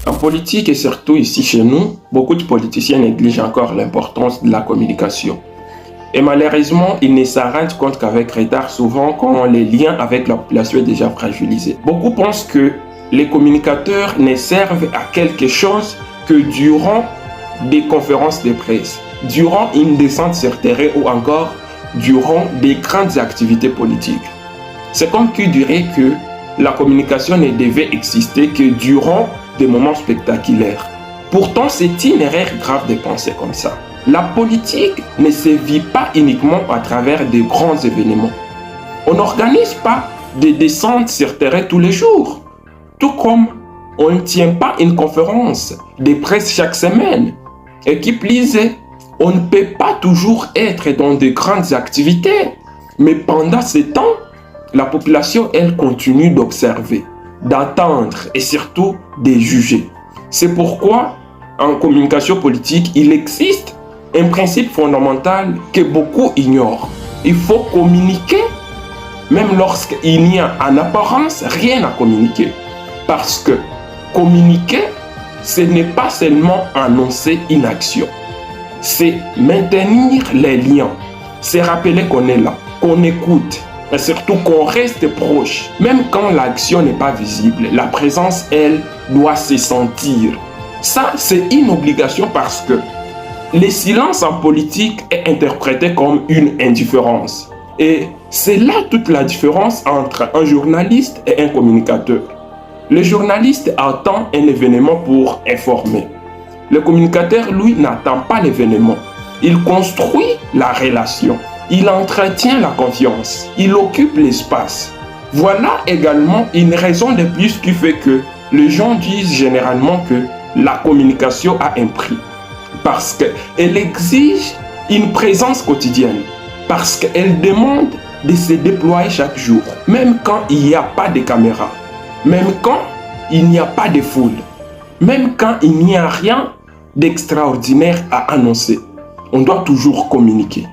En politique et surtout ici chez nous, beaucoup de politiciens négligent encore l'importance de la communication. Et malheureusement, ils ne s'en rendent compte qu'avec retard, souvent quand les liens avec la population sont déjà fragilisés. Beaucoup pensent que les communicateurs ne servent à quelque chose que durant des conférences de presse, durant une descente sur terrain ou encore durant des grandes activités politiques. C'est comme qui dirait que la communication ne devait exister que durant des moments spectaculaires. Pourtant, c'est une erreur grave de penser comme ça. La politique ne se vit pas uniquement à travers de grands événements. On n'organise pas des descentes sur terrain tous les jours. Tout comme on ne tient pas une conférence de presse chaque semaine. Et qui plus est, on ne peut pas toujours être dans de grandes activités. Mais pendant ce temps, la population, elle, continue d'observer, d'attendre et surtout de juger. C'est pourquoi, en communication politique, il existe un principe fondamental que beaucoup ignorent. Il faut communiquer, même lorsqu'il n'y a en apparence rien à communiquer. Parce que communiquer, ce n'est pas seulement annoncer une action. C'est maintenir les liens. C'est rappeler qu'on est là, qu'on écoute. Et surtout qu'on reste proche. Même quand l'action n'est pas visible, la présence, elle, doit se sentir. Ça, c'est une obligation parce que le silence en politique est interprété comme une indifférence. Et c'est là toute la différence entre un journaliste et un communicateur. Le journaliste attend un événement pour informer. Le communicateur, lui, n'attend pas l'événement. Il construit la relation. Il entretient la confiance. Il occupe l'espace. Voilà également une raison de plus qui fait que les gens disent généralement que la communication a un prix. Parce qu'elle exige une présence quotidienne. Parce qu'elle demande de se déployer chaque jour. Même quand il n'y a pas de caméra. Même quand il n'y a pas de foule. Même quand il n'y a rien d'extraordinaire à annoncer. On doit toujours communiquer.